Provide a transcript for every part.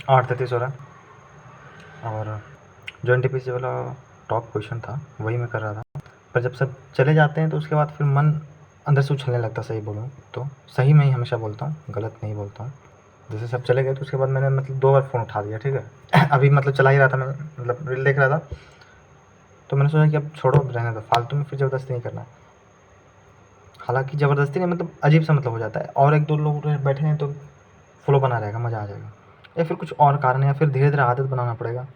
8:33 हो रहा है और जो एनटीपीसी वाला टॉप क्वेश्चन था वही मैं कर रहा था। पर जब सब चले जाते हैं तो उसके बाद फिर मन अंदर से उछलने लगता, सही बोलूँ तो। सही मैं ही हमेशा बोलता हूँ, गलत नहीं बोलता हूँ। जैसे सब चले गए तो उसके बाद मैंने मतलब 2 बार फ़ोन उठा लिया, ठीक है। अभी मतलब चला ही रहा था मैं, मतलब रील देख रहा था, तो मैंने सोचा कि अब छोड़ो, रहने दो, फालतू में फिर ज़बरदस्ती नहीं करना। हालाँकि ज़बरदस्ती नहीं, मतलब अजीब सा मतलब हो जाता है, और 1-2 लोग बैठे हैं तो फ्लो बना रहेगा, मज़ा आ जाएगा। या फिर कुछ और कारण है, या फिर धीरे-धीरे आदत बनाना पड़ेगा।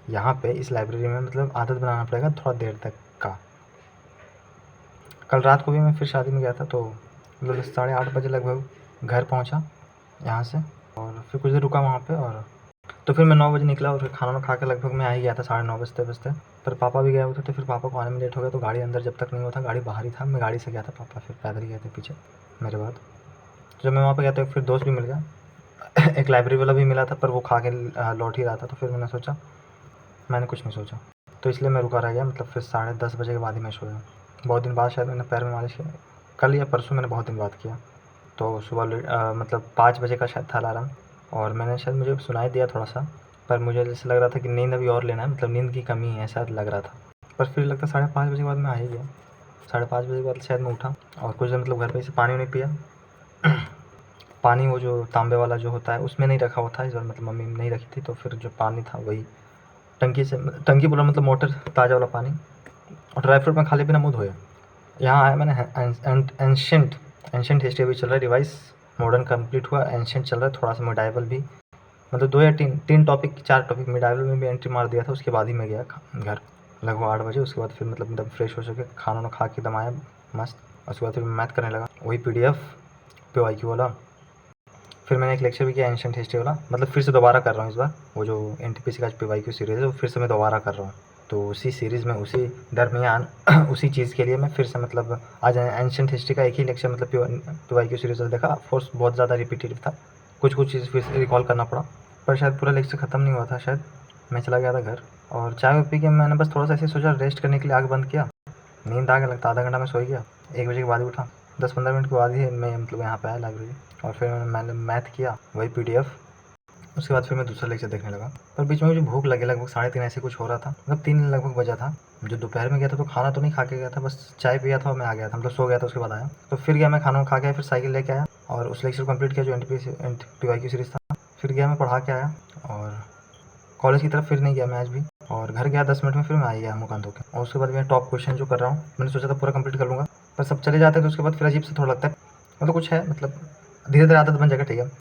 यहाँ पे इस लाइब्रेरी में मतलब आदत बनाना पड़ेगा थोड़ा देर तक का। कल रात को भी मैं फिर शादी में गया था, तो मतलब 8:30 बजे लगभग घर पहुँचा यहाँ से, और फिर कुछ देर रुका वहाँ पे, और तो फिर मैं 9 बजे निकला और फिर खाना वाना खा के लगभग मैं आ ही गया था 9:30 बजते-बजते। पर पापा भी गए हुए थे, तो फिर पापा को आने में लेट हो गया, तो गाड़ी अंदर जब तक नहीं हुआ था, गाड़ी बाहर ही था, मैं गाड़ी से गया था, पापा फिर पैदल ही गए थे पीछे मेरे बाद। तो जब मैं वहाँ पे गया तो फिर दोस्त भी मिल गया। एक लाइब्रेरी वाला भी मिला था, पर वो खा के लौट ही रहा था, तो फिर मैंने कुछ नहीं सोचा, तो इसलिए मैं रुका रह गया। मतलब फिर 10:30 बजे के बाद ही मैं सोया। बहुत दिन बाद शायद मैंने पैर में मालिश किया, कल या परसों मैंने बहुत दिन बाद किया। तो सुबह मतलब 5 बजे का शायद था अलार्म, और मैंने शायद, मुझे सुनाई दिया थोड़ा-सा, पर मुझे जैसे लग रहा था कि नींद अभी और लेना है, मतलब नींद की कमी है, ऐसा लग रहा था। पर फिर लगता है 5:30 बजे के बाद मैं आ ही गया। 5:30 बजे के बाद शायद मैं उठा और कुछ देर मतलब घर पे से पानी-वानी पिया। पानी वो जो तांबे वाला जो होता है उसमें नहीं रखा हुआ था इस बार, मतलब मम्मी ने नहीं रखी थी, तो फिर जो पानी था वही टंकी से, टंकी बोला मतलब मोटर, ताज़ा वाला पानी, और ड्राई फ्रूट में खाली बिना मुँह धोए। यहाँ आया मैंने, एंशिएंट एंशिएंट हिस्ट्री अभी चल रहा है, रिवाइज़ मॉडर्न कंप्लीट हुआ, एंशिएंट चल रहा है, थोड़ा सा मिडाइवल भी, मतलब 2 या 3 टॉपिक, 4 टॉपिक मिडाइवल में भी एंट्री मार दिया था। उसके बाद ही मैं गया घर लगभग 8 बजे। उसके बाद फिर मतलब फ्रेश हो के खाना वाना खा के दम आया मस्त। उसके बाद फिर मैथ करने लगा, वही पीडीएफ पीवाईक्यू वाला। फिर मैंने एक लेक्चर भी किया एंशिएंट हिस्ट्री वाला, मतलब फिर से दोबारा कर रहा हूँ इस बार। वो जो एनटीपीसी का पीवाईक्यू सीरीज़ है वो फिर से मैं दोबारा कर रहा हूँ, तो उसी सीरीज़ में, उसी दरमियान उसी चीज़ के लिए मैं फिर से मतलब आज एंशिएंट हिस्ट्री का एक ही लेक्चर मतलब पीवाईक्यू सीरीज़ देखा। ऑफकोर्स बहुत ज़्यादा रिपीटेटिव था, कुछ चीज़ फिर से रिकॉल करना पड़ा, पर शायद पूरा लेक्चर ख़त्म नहीं हुआ था शायद। मैं चला गया था घर और चाय पी के मैंने बस थोड़ा सा ऐसे सोचा रेस्ट करने के लिए आँख बंद किया, नींद आ गया, लगता आधा घंटा में सो ही गया। 1 बजे के बाद ही उठा, 10-15 मिनट के बाद ही मैं मतलब यहाँ पे आया लाइब्रेरी, और फिर मैंने मैथ किया वही पीडीएफ। उसके बाद फिर मैं दूसरा लेक्चर देखने लगा, पर बीच में मुझे भूख लगी, लगभग 3:30 ऐसे कुछ हो रहा था, मतलब 3 लगभग बजा था। जो दोपहर में गया था तो खाना तो नहीं खा के गया था, बस चाय पिया था और मैं आ गया था, मतलब सो गया था। उसके बाद आया तो फिर गया, मैं खाना खा के फिर साइकिल लेके आया और उस लेक्चर कंप्लीट किया जो एनटीपीसी सीरीज़ था। फिर गया मैं पढ़ा के आया, और कॉलेज की तरफ फिर नहीं गया मैं आज भी, और घर गया 10 मिनट में फिर मैं आ गया मुँह कान धो के। और उसके बाद मैं टॉप क्वेश्चन जो कर रहा हूँ, मैंने सोचा था पूरा कंप्लीट कर लूँगा, पर सब चले जाते हैं तो उसके बाद फिर अजीब से थोड़ा लगता है, मतलब कुछ है, मतलब धीरे धीरे आदत बन जाएगा, ठीक है।